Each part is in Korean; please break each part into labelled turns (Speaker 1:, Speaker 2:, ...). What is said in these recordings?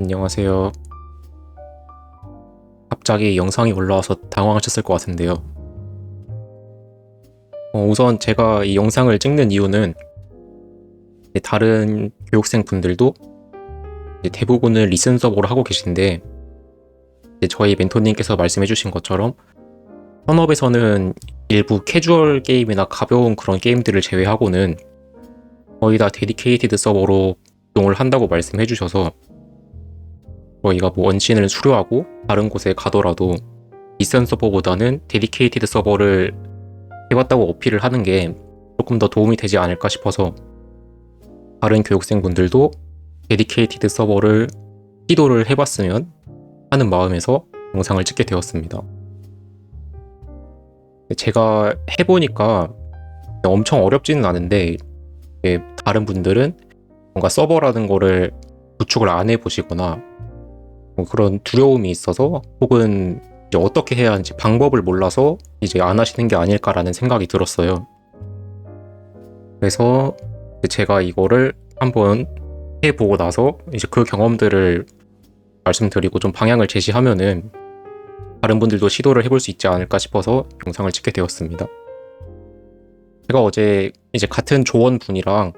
Speaker 1: 안녕하세요. 갑자기 영상이 올라와서 당황하셨을 것 같은데요. 우선 제가 이 영상을 찍는 이유는 다른 교육생 분들도 대부분은 리슨 서버를 하고 계신데 저희 멘토님께서 말씀해주신 것처럼 현업에서는 일부 캐주얼 게임이나 가벼운 그런 게임들을 제외하고는 거의 다 데디케이티드 서버로 이용을 한다고 말씀해주셔서 저희가 원신을 수료하고 다른 곳에 가더라도 리슨 서버보다는 데디케이티드 서버를 해봤다고 어필을 하는 게 조금 더 도움이 되지 않을까 싶어서 다른 교육생분들도 데디케이티드 서버를 시도를 해봤으면 하는 마음에서 영상을 찍게 되었습니다. 제가 해보니까 엄청 어렵지는 않은데 다른 분들은 뭔가 서버라는 거를 구축을 안 해보시거나 그런 두려움이 있어서 혹은 이제 어떻게 해야 하는지 방법을 몰라서 이제 안 하시는 게 아닐까라는 생각이 들었어요. 그래서 제가 이거를 한번 해보고 나서 이제 그 경험들을 말씀드리고 좀 방향을 제시하면은 다른 분들도 시도를 해볼 수 있지 않을까 싶어서 영상을 찍게 되었습니다. 제가 어제 이제 같은 조원분이랑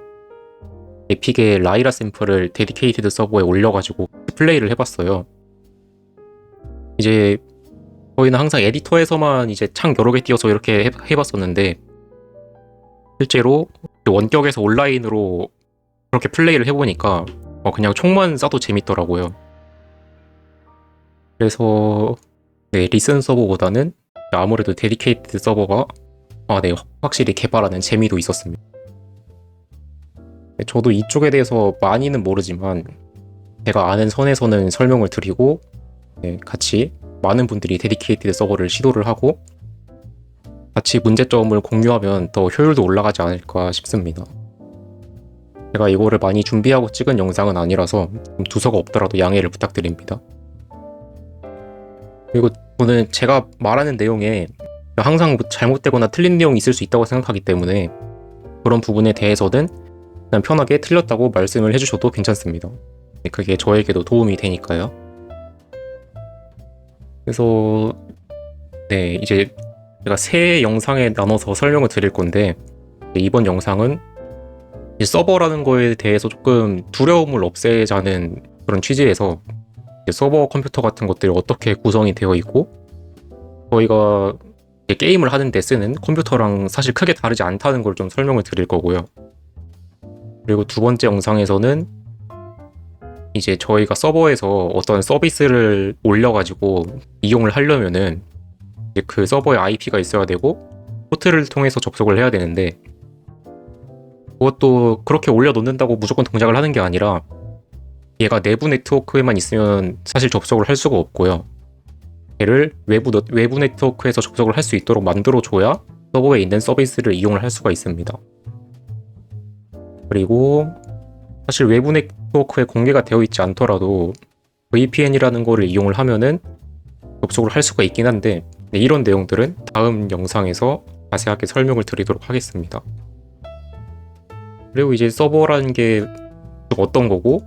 Speaker 1: 에픽의 라이라 샘플을 데디케이티드 서버에 올려가지고 플레이를 해봤어요. 이제 저희는 항상 에디터에서만 이제 창 여러 개 띄워서 이렇게 해봤었는데 실제로 원격에서 온라인으로 그렇게 플레이를 해보니까 그냥 총만 쏴도 재밌더라고요. 그래서 리슨 서버보다는 아무래도 데디케이티드 서버가 확실히 개발하는 재미도 있었습니다. 저도 이쪽에 대해서 많이는 모르지만 제가 아는 선에서는 설명을 드리고 같이 많은 분들이 데디케이티드 서버를 시도를 하고 같이 문제점을 공유하면 더 효율도 올라가지 않을까 싶습니다. 제가 이거를 많이 준비하고 찍은 영상은 아니라서 두서가 없더라도 양해를 부탁드립니다. 그리고 저는 제가 말하는 내용에 항상 잘못되거나 틀린 내용이 있을 수 있다고 생각하기 때문에 그런 부분에 대해서는 그냥 편하게 틀렸다고 말씀을 해주셔도 괜찮습니다. 그게 저에게도 도움이 되니까요. 그래서 이제 제가 세 영상에 나눠서 설명을 드릴 건데 이번 영상은 서버라는 거에 대해서 조금 두려움을 없애자는 그런 취지에서 서버 컴퓨터 같은 것들이 어떻게 구성이 되어 있고 저희가 게임을 하는데 쓰는 컴퓨터랑 사실 크게 다르지 않다는 걸 좀 설명을 드릴 거고요. 그리고 두 번째 영상에서는 이제 저희가 서버에서 어떤 서비스를 올려가지고 이용을 하려면은 이제 그 서버에 IP가 있어야 되고 포트를 통해서 접속을 해야 되는데 그것도 그렇게 올려놓는다고 무조건 동작을 하는 게 아니라 얘가 내부 네트워크에만 있으면 사실 접속을 할 수가 없고요. 얘를 외부 네트워크에서 접속을 할 수 있도록 만들어줘야 서버에 있는 서비스를 이용을 할 수가 있습니다. 그리고 사실 외부 네트워크에 공개가 되어 있지 않더라도 VPN이라는 거를 이용을 하면은 접속을 할 수가 있긴 한데 이런 내용들은 다음 영상에서 자세하게 설명을 드리도록 하겠습니다. 그리고 이제 서버라는 게 어떤 거고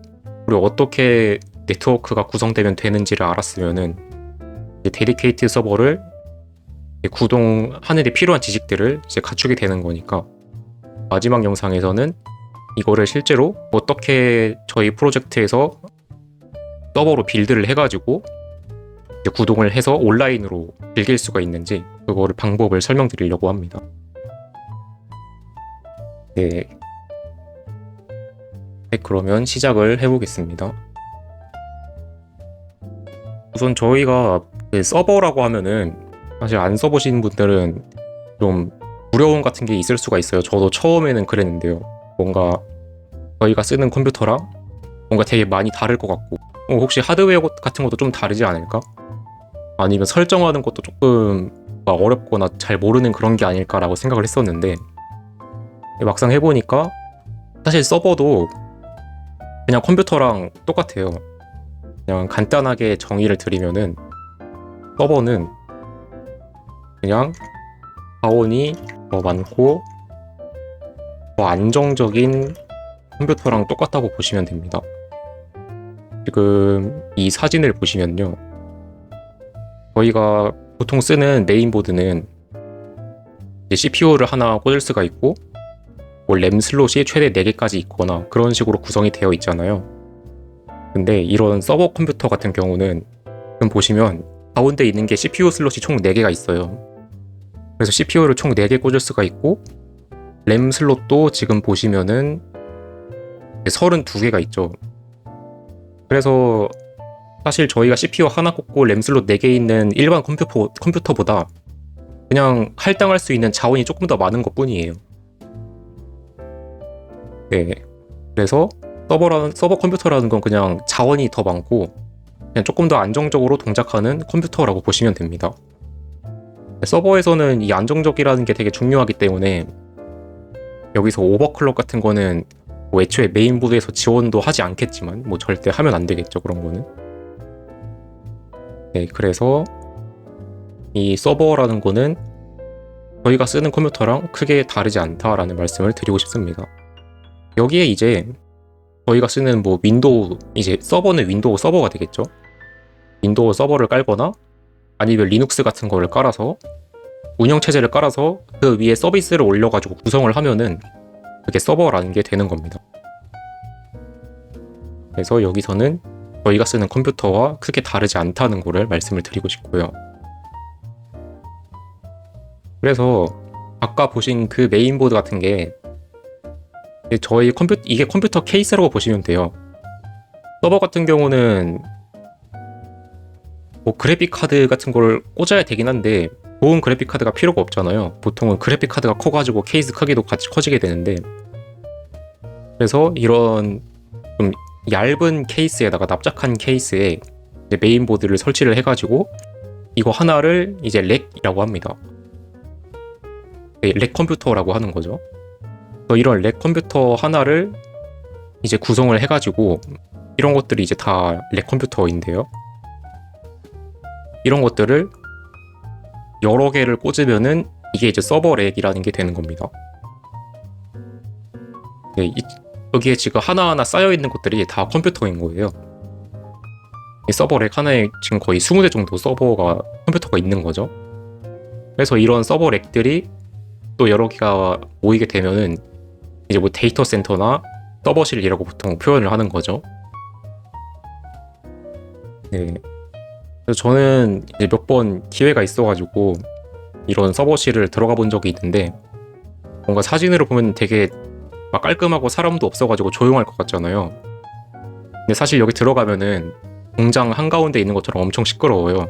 Speaker 1: 그리고 어떻게 네트워크가 구성되면 되는지를 알았으면은 데디케이티드 서버를 구동하는 데 필요한 지식들을 이제 갖추게 되는 거니까 마지막 영상에서는 이거를 실제로 어떻게 저희 프로젝트에서 서버로 빌드를 해가지고 이제 구동을 해서 온라인으로 즐길 수가 있는지 그거를 방법을 설명드리려고 합니다. 그러면 시작을 해보겠습니다. 우선 저희가 서버라고 하면은 사실 안 써보신 분들은 좀 두려움 같은 게 있을 수가 있어요. 저도 처음에는 그랬는데요. 뭔가 저희가 쓰는 컴퓨터랑 뭔가 되게 많이 다를 것 같고 혹시 하드웨어 같은 것도 좀 다르지 않을까? 아니면 설정하는 것도 조금 어렵거나 잘 모르는 그런 게 아닐까라고 생각을 했었는데 막상 해보니까 사실 서버도 그냥 컴퓨터랑 똑같아요. 그냥 간단하게 정의를 드리면은 서버는 그냥 자원이 더 많고 더 안정적인 컴퓨터랑 똑같다고 보시면 됩니다. 지금 이 사진을 보시면요. 저희가 보통 쓰는 메인보드는 CPU를 하나 꽂을 수가 있고 뭐 램 슬롯이 최대 4개까지 있거나 그런 식으로 구성이 되어 있잖아요. 근데 이런 서버 컴퓨터 같은 경우는 지금 보시면 가운데 있는 게 CPU 슬롯이 총 4개가 있어요. 그래서 CPU를 총 4개 꽂을 수가 있고 램 슬롯도 지금 보시면은 32개가 있죠. 그래서 사실 저희가 CPU 하나 꽂고 램 슬롯 4개 있는 일반 컴퓨터보다 그냥 할당할 수 있는 자원이 조금 더 많은 것 뿐이에요. 네. 그래서 서버 컴퓨터라는 건 그냥 자원이 더 많고 그냥 조금 더 안정적으로 동작하는 컴퓨터라고 보시면 됩니다. 서버에서는 이 안정적이라는 게 되게 중요하기 때문에 여기서 오버클럭 같은 거는 뭐 애초에 메인보드에서 지원도 하지 않겠지만 뭐 절대 하면 안 되겠죠, 그런 거는. 네, 그래서 이 서버라는 거는 저희가 쓰는 컴퓨터랑 크게 다르지 않다라는 말씀을 드리고 싶습니다. 여기에 이제 저희가 쓰는 뭐 윈도우, 이제 서버는 윈도우 서버가 되겠죠. 윈도우 서버를 깔거나 아니면 리눅스 같은 거를 깔아서 운영체제를 깔아서 그 위에 서비스를 올려가지고 구성을 하면은 그게 서버라는 게 되는 겁니다. 그래서 여기서는 저희가 쓰는 컴퓨터와 크게 다르지 않다는 거를 말씀을 드리고 싶고요. 그래서 아까 보신 그 메인보드 같은 게 이게 컴퓨터 케이스라고 보시면 돼요. 서버 같은 경우는 뭐 그래픽 카드 같은 걸 꽂아야 되긴 한데 좋은 그래픽 카드가 필요가 없잖아요. 보통은 그래픽 카드가 커가지고 케이스 크기도 같이 커지게 되는데, 그래서 이런 좀 얇은 케이스에다가 납작한 케이스에 이제 메인보드를 설치를 해가지고 이거 하나를 이제 렉이라고 합니다. 네, 렉 컴퓨터라고 하는 거죠. 그래서 이런 렉 컴퓨터 하나를 이제 구성을 해가지고 이런 것들이 이제 다 렉 컴퓨터인데요. 이런 것들을 여러 개를 꽂으면은 이게 이제 서버 렉이라는 게 되는 겁니다. 네, 여기에 지금 하나하나 쌓여있는 것들이 다 컴퓨터인 거예요. 이 서버 렉 하나에 지금 거의 20대 정도 컴퓨터가 있는 거죠. 그래서 이런 서버 렉들이 또 여러 개가 모이게 되면은 이제 뭐 데이터 센터나 서버실이라고 보통 표현을 하는 거죠. 네. 그래서 저는 이제 몇 번 기회가 있어가지고 이런 서버실을 들어가 본 적이 있는데 뭔가 사진으로 보면 되게 막 깔끔하고 사람도 없어가지고 조용할 것 같잖아요. 근데 사실 여기 들어가면은 공장 한가운데 있는 것처럼 엄청 시끄러워요.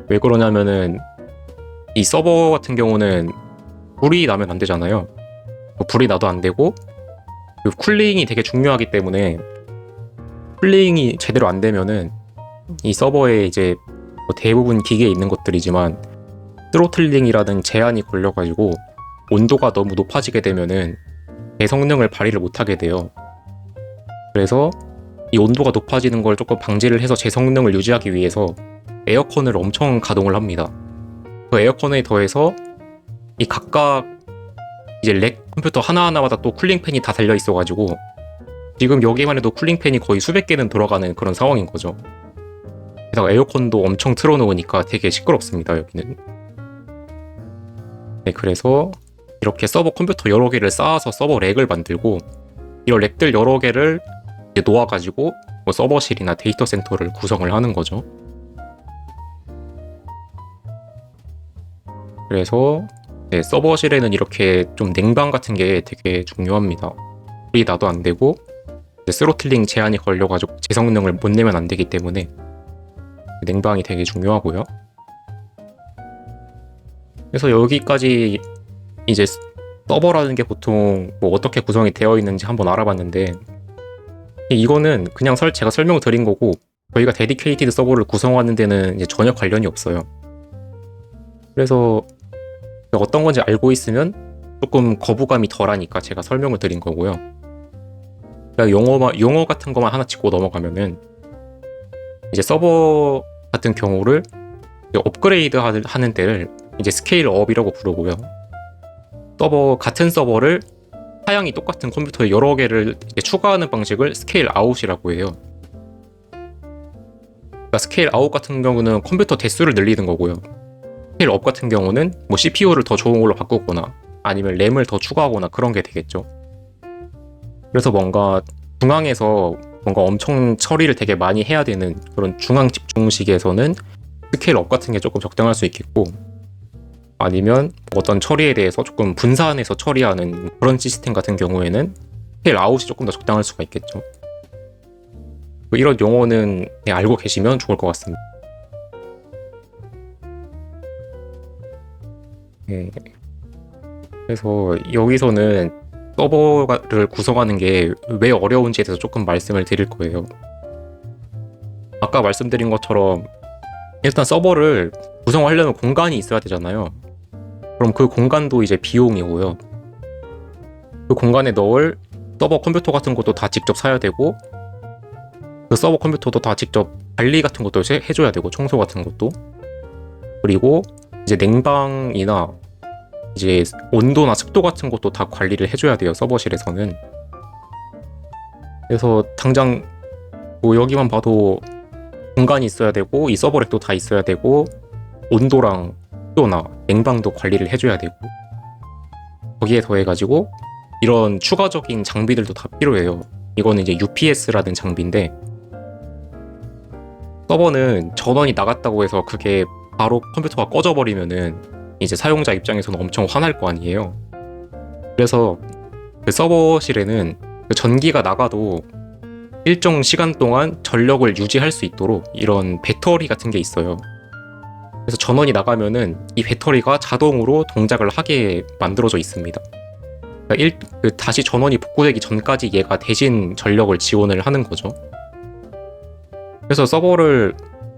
Speaker 1: 왜 그러냐면은 이 서버 같은 경우는 불이 나면 안 되잖아요. 불이 나도 안 되고 쿨링이 되게 중요하기 때문에 쿨링이 제대로 안 되면은 이 서버에 이제 뭐 대부분 기계에 있는 것들이지만 스로틀링이라는 제한이 걸려가지고 온도가 너무 높아지게 되면은 대성능을 발휘를 못하게 돼요. 그래서 이 온도가 높아지는 걸 조금 방지를 해서 제 성능을 유지하기 위해서 에어컨을 엄청 가동을 합니다. 그 에어컨에 더해서 이 각각 이제 렉 컴퓨터 하나하나마다 또 쿨링팬이 다 달려 있어가지고 지금 여기만 해도 쿨링팬이 거의 수백 개는 돌아가는 그런 상황인 거죠. 게다가 에어컨도 엄청 틀어놓으니까 되게 시끄럽습니다, 여기는. 네, 그래서 이렇게 서버 컴퓨터 여러 개를 쌓아서 서버 렉을 만들고 이런 렉들 여러 개를 이제 놓아가지고 뭐 서버실이나 데이터 센터를 구성을 하는 거죠. 그래서 네, 서버실에는 이렇게 좀 냉방 같은 게 되게 중요합니다. 불이 나도 안 되고 스로틀링 제한이 걸려가지고 제 성능을 못 내면 안 되기 때문에 냉방이 되게 중요하고요. 그래서 여기까지 이제 서버라는 게 보통 뭐 어떻게 구성이 되어 있는지 한번 알아봤는데 이거는 그냥 제가 설명을 드린 거고 저희가 데디케이티드 서버를 구성하는 데는 이제 전혀 관련이 없어요. 그래서 어떤 건지 알고 있으면 조금 거부감이 덜하니까 제가 설명을 드린 거고요. 그러니까 용어 같은 것만 하나 짚고 넘어가면은 이제 서버 같은 경우를 업그레이드 하는 때를 이제 스케일 업이라고 부르고요. 같은 서버를 사양이 똑같은 컴퓨터에 여러 개를 추가하는 방식을 스케일 아웃이라고 해요. 그러니까 스케일 아웃 같은 경우는 컴퓨터 대수를 늘리는 거고요. 스케일 업 같은 경우는 뭐 CPU를 더 좋은 걸로 바꾸거나 아니면 램을 더 추가하거나 그런 게 되겠죠. 그래서 뭔가 중앙에서 뭔가 엄청 처리를 되게 많이 해야 되는 그런 중앙 집중식에서는 스케일 업 같은 게 조금 적당할 수 있겠고, 아니면 어떤 처리에 대해서 조금 분산해서 처리하는 그런 시스템 같은 경우에는 스케일 아웃이 조금 더 적당할 수가 있겠죠. 뭐 이런 용어는 알고 계시면 좋을 것 같습니다. 네. 그래서 여기서는 서버를 구성하는 게 왜 어려운지에 대해서 조금 말씀을 드릴 거예요. 아까 말씀드린 것처럼 일단 서버를 구성하려면 공간이 있어야 되잖아요. 그럼 그 공간도 이제 비용이고요. 그 공간에 넣을 서버 컴퓨터 같은 것도 다 직접 사야 되고, 그 서버 컴퓨터도 다 직접 관리 같은 것도 해줘야 되고, 청소 같은 것도. 그리고 이제 냉방이나 이제 온도나 습도 같은 것도 다 관리를 해줘야 돼요, 서버실에서는. 그래서 당장 뭐 여기만 봐도 공간이 있어야 되고, 이 서버렉도 다 있어야 되고, 온도랑 습도나 냉방도 관리를 해줘야 되고, 거기에 더해가지고 이런 추가적인 장비들도 다 필요해요. 이거는 이제 UPS라는 장비인데, 서버는 전원이 나갔다고 해서 그게 바로 컴퓨터가 꺼져버리면은 이제 사용자 입장에서는 엄청 화날 거 아니에요. 그래서 그 서버실에는 그 전기가 나가도 일정 시간 동안 전력을 유지할 수 있도록 이런 배터리 같은 게 있어요. 그래서 전원이 나가면은 이 배터리가 자동으로 동작을 하게 만들어져 있습니다. 그러니까 다시 전원이 복구되기 전까지 얘가 대신 전력을 지원을 하는 거죠. 그래서 서버를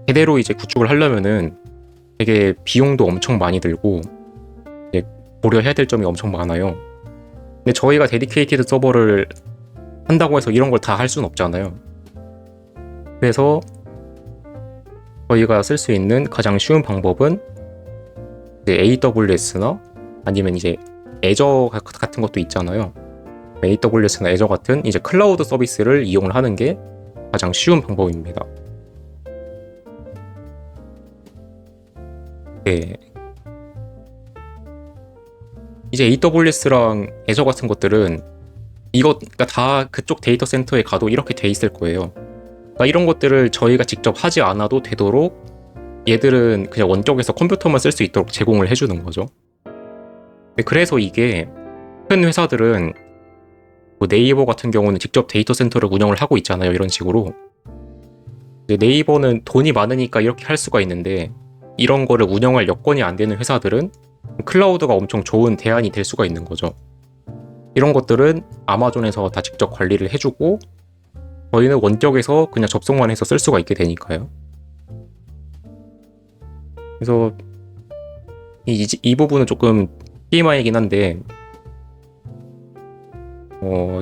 Speaker 1: 제대로 이제 구축을 하려면은 되게 비용도 엄청 많이 들고 이제 고려해야 될 점이 엄청 많아요. 근데 저희가 데디케이티드 서버를 한다고 해서 이런 걸 다 할 수는 없잖아요. 그래서 저희가 쓸 수 있는 가장 쉬운 방법은 이제 AWS나 아니면 이제 애저 같은 것도 있잖아요. AWS나 애저 같은 이제 클라우드 서비스를 이용을 하는 게 가장 쉬운 방법입니다. 네. 이제 AWS랑 애저 같은 것들은 그러니까 다 그쪽 데이터 센터에 가도 이렇게 돼 있을 거예요. 그러니까 이런 것들을 저희가 직접 하지 않아도 되도록 얘들은 그냥 원격에서 컴퓨터만 쓸 수 있도록 제공을 해주는 거죠. 그래서 이게 큰 회사들은 뭐 네이버 같은 경우는 직접 데이터 센터를 운영을 하고 있잖아요. 이런 식으로. 네이버는 돈이 많으니까 이렇게 할 수가 있는데, 이런 거를 운영할 여건이 안 되는 회사들은 클라우드가 엄청 좋은 대안이 될 수가 있는 거죠. 이런 것들은 아마존에서 다 직접 관리를 해주고, 저희는 원격에서 그냥 접속만 해서 쓸 수가 있게 되니까요. 그래서 이 부분은 조금 TMI이긴 한데,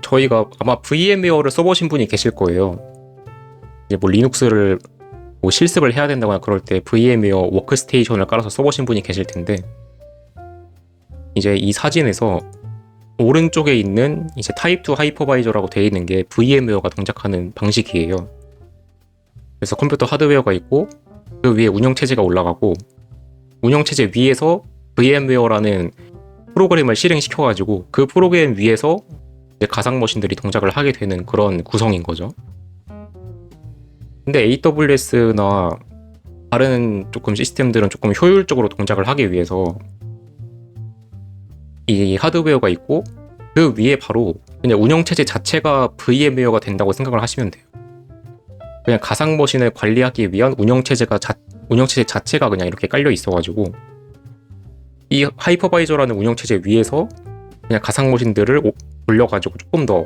Speaker 1: 저희가 아마 VM웨어를 써보신 분이 계실 거예요. 이제 뭐 리눅스를 뭐 실습을 해야 된다거나 그럴 때 VM웨어 워크스테이션을 깔아서 써보신 분이 계실 텐데, 이제 이 사진에서 오른쪽에 있는 이제 타입2 하이퍼바이저라고 되어 있는 게 VM웨어가 동작하는 방식이에요. 그래서 컴퓨터 하드웨어가 있고 그 위에 운영체제가 올라가고, 운영체제 위에서 VM웨어라는 프로그램을 실행시켜가지고 그 프로그램 위에서 이제 가상 머신들이 동작을 하게 되는 그런 구성인 거죠. 근데 AWS나 다른 조금 시스템들은 조금 효율적으로 동작을 하기 위해서 이 하드웨어가 있고 그 위에 바로 그냥 운영체제 자체가 VM웨어가 된다고 생각을 하시면 돼요. 그냥 가상 머신을 관리하기 위한 운영체제 자체가 그냥 이렇게 깔려 있어가지고, 이 하이퍼바이저라는 운영체제 위에서 그냥 가상 머신들을 돌려가지고 조금 더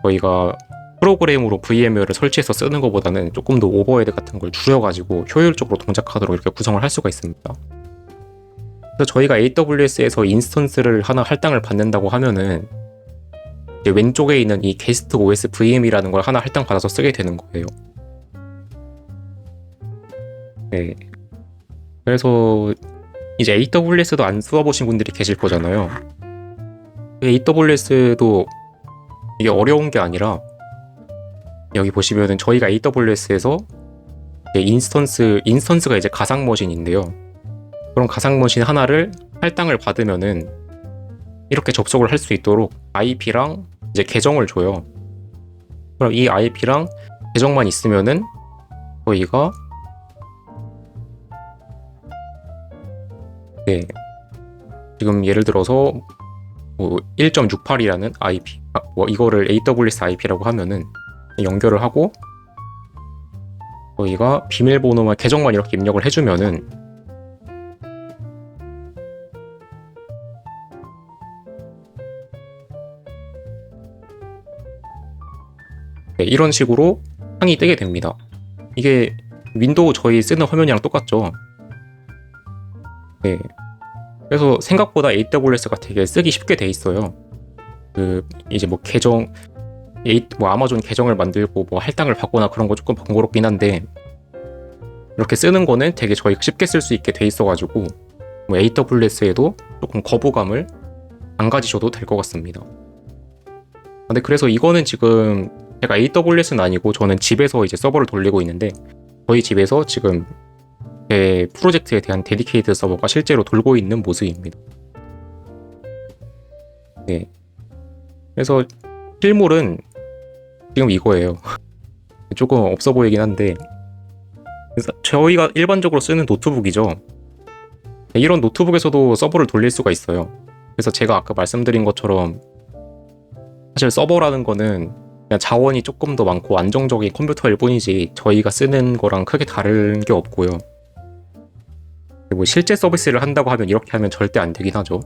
Speaker 1: 저희가 프로그램으로 VM웨어를 설치해서 쓰는 것보다는 조금 더 오버헤드 같은 걸 줄여가지고 효율적으로 동작하도록 이렇게 구성을 할 수가 있습니다. 그래서 저희가 AWS에서 인스턴스를 하나 할당을 받는다고 하면은 이제 왼쪽에 있는 이 게스트 OS VM이라는 걸 하나 할당 받아서 쓰게 되는 거예요. 네. 그래서 이제 AWS도 안 써보신 분들이 계실 거잖아요. AWS도 이게 어려운 게 아니라, 여기 보시면은 저희가 AWS에서 인스턴스가 이제 가상 머신인데요. 그런 가상 머신 하나를 할당을 받으면은 이렇게 접속을 할 수 있도록 IP랑 이제 계정을 줘요. 그럼 이 IP랑 계정만 있으면은 저희가 지금 예를 들어서 뭐 1.68이라는 IP, 뭐 이거를 AWS IP라고 하면은 연결을 하고 저희가 비밀번호만 계정만 이렇게 입력을 해주면은 이런 식으로 창이 뜨게 됩니다. 이게 윈도우 저희 쓰는 화면이랑 똑같죠. 그래서 생각보다 AWS가 되게 쓰기 쉽게 돼 있어요. 이제 뭐 아마존 계정을 만들고 뭐 할당을 받거나 그런 거 조금 번거롭긴 한데 이렇게 쓰는 거는 되게 저희가 쉽게 쓸 수 있게 돼 있어가지고 뭐 AWS에도 조금 거부감을 안 가지셔도 될 것 같습니다. 근데 그래서 이거는 지금 제가 AWS는 아니고 저는 집에서 이제 서버를 돌리고 있는데 저희 집에서 지금 제 프로젝트에 대한 데디케이트 서버가 실제로 돌고 있는 모습입니다. 그래서 실물은 지금 이거예요. 조금 없어 보이긴 한데 저희가 일반적으로 쓰는 노트북이죠. 이런 노트북에서도 서버를 돌릴 수가 있어요. 그래서 제가 아까 말씀드린 것처럼 사실 서버라는 거는 그냥 자원이 조금 더 많고 안정적인 컴퓨터일 뿐이지 저희가 쓰는 거랑 크게 다른 게 없고요. 그리고 실제 서비스를 한다고 하면 이렇게 하면 절대 안 되긴 하죠.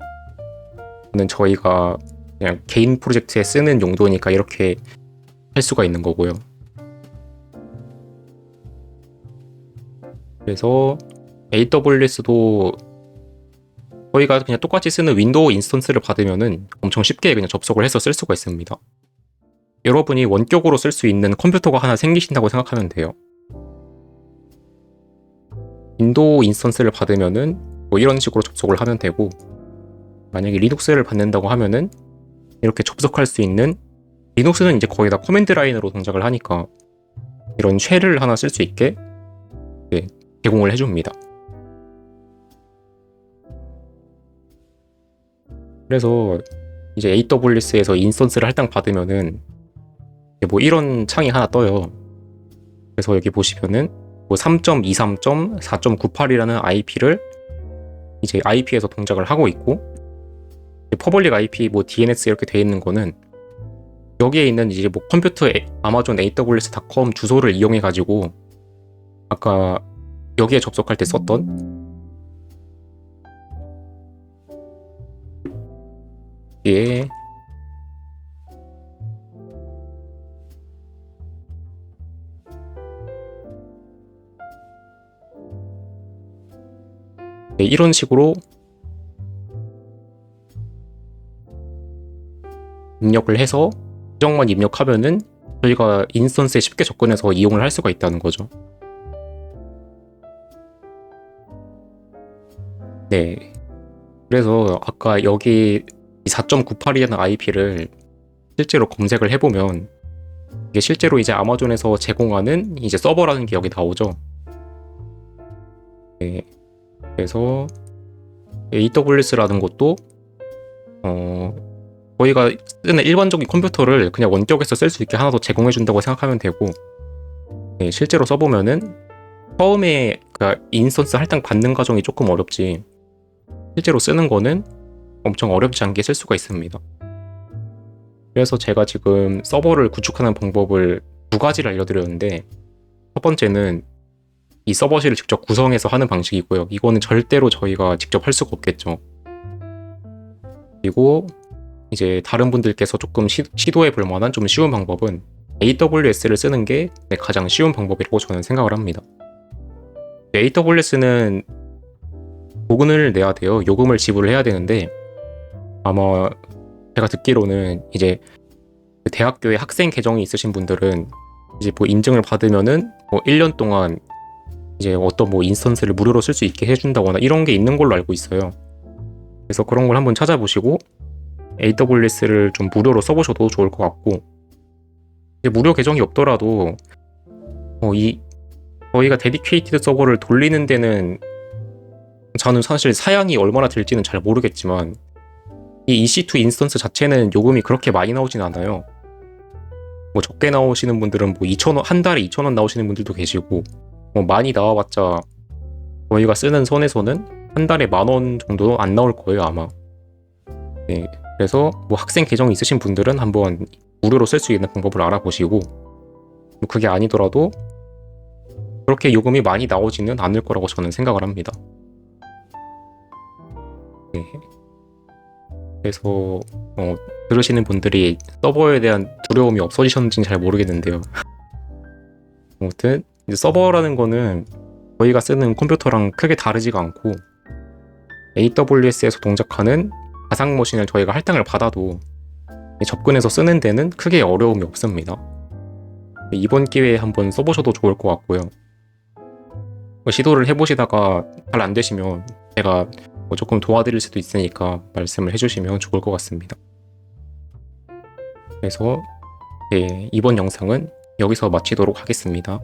Speaker 1: 저희가 그냥 개인 프로젝트에 쓰는 용도니까 이렇게 할 수가 있는 거고요. 그래서 AWS도 저희가 그냥 똑같이 쓰는 윈도우 인스턴스를 받으면은 엄청 쉽게 그냥 접속을 해서 쓸 수가 있습니다. 여러분이 원격으로 쓸 수 있는 컴퓨터가 하나 생기신다고 생각하면 돼요. 윈도우 인스턴스를 받으면은 뭐 이런 식으로 접속을 하면 되고 만약에 리눅스를 받는다고 하면은 이렇게 접속할 수 있는 리눅스는 이제 거의 다 커맨드 라인으로 동작을 하니까 이런 쉘을 하나 쓸 수 있게 제공을 해줍니다. 그래서 이제 AWS에서 인스턴스를 할당 받으면은 뭐 이런 창이 하나 떠요. 그래서 여기 보시면은 뭐 3.23.4.98이라는 IP를 이제 IP에서 동작을 하고 있고 퍼블릭 IP 뭐 DNS 이렇게 돼 있는 거는 여기에 있는 이제 뭐 컴퓨터 아마존 AWS.com 주소를 이용해 가지고 아까 여기에 접속할 때 썼던 예. 이런 식으로 입력을 해서 계정만 입력하면은 저희가 인스턴스에 쉽게 접근해서 이용을 할 수가 있다는 거죠. 그래서 아까 여기 4.98이라는 IP를 실제로 검색을 해보면 이게 실제로 이제 아마존에서 제공하는 이제 서버라는 게 여기 나오죠. 그래서 AWS라는 것도 저희가 쓰는 일반적인 컴퓨터를 그냥 원격에서 쓸 수 있게 하나 더 제공해준다고 생각하면 되고 실제로 써보면은 처음에 그 인스턴스 할당 받는 과정이 조금 어렵지 실제로 쓰는 거는 엄청 어렵지 않게 쓸 수가 있습니다. 그래서 제가 지금 서버를 구축하는 방법을 두 가지를 알려드렸는데 첫 번째는 이 서버실을 직접 구성해서 하는 방식이고요. 이거는 절대로 저희가 직접 할 수가 없겠죠. 그리고 이제 다른 분들께서 조금 시도해 볼 만한 좀 쉬운 방법은 AWS를 쓰는 게 가장 쉬운 방법이라고 저는 생각을 합니다. AWS는 요금을 내야 돼요. 요금을 지불을 해야 되는데 아마 제가 듣기로는 이제 대학교에 학생 계정이 있으신 분들은 이제 뭐 인증을 받으면은 뭐 1년 동안 이제 어떤 뭐 인스턴스를 무료로 쓸 수 있게 해준다거나 이런 게 있는 걸로 알고 있어요. 그래서 그런 걸 한번 찾아보시고 AWS를 좀 무료로 써보셔도 좋을 것 같고 이제 무료 계정이 없더라도 이 저희가 데디케이티드 서버를 돌리는 데는 저는 사실 사양이 얼마나 될지는 잘 모르겠지만 이 EC2 인스턴스 자체는 요금이 그렇게 많이 나오진 않아요. 뭐 적게 나오시는 분들은 뭐 2,000원, 한 달에 2,000원 나오시는 분들도 계시고 뭐 많이 나와봤자 저희가 쓰는 선에서는 한 달에 10,000원 정도 안 나올 거예요 아마. 네, 그래서 뭐 학생 계정 있으신 분들은 한번 무료로 쓸 수 있는 방법을 알아보시고 뭐 그게 아니더라도 그렇게 요금이 많이 나오지는 않을 거라고 저는 생각을 합니다. 네. 그래서 들으시는 분들이 서버에 대한 두려움이 없어지셨는지는 잘 모르겠는데요. 아무튼 이제 서버라는 거는 저희가 쓰는 컴퓨터랑 크게 다르지가 않고 AWS에서 동작하는 가상 머신을 저희가 할당을 받아도 접근해서 쓰는 데는 크게 어려움이 없습니다. 이번 기회에 한번 써보셔도 좋을 것 같고요. 시도를 해보시다가 잘 안 되시면 제가 조금 도와드릴 수도 있으니까 말씀을 해주시면 좋을 것 같습니다. 그래서 이번 영상은 여기서 마치도록 하겠습니다.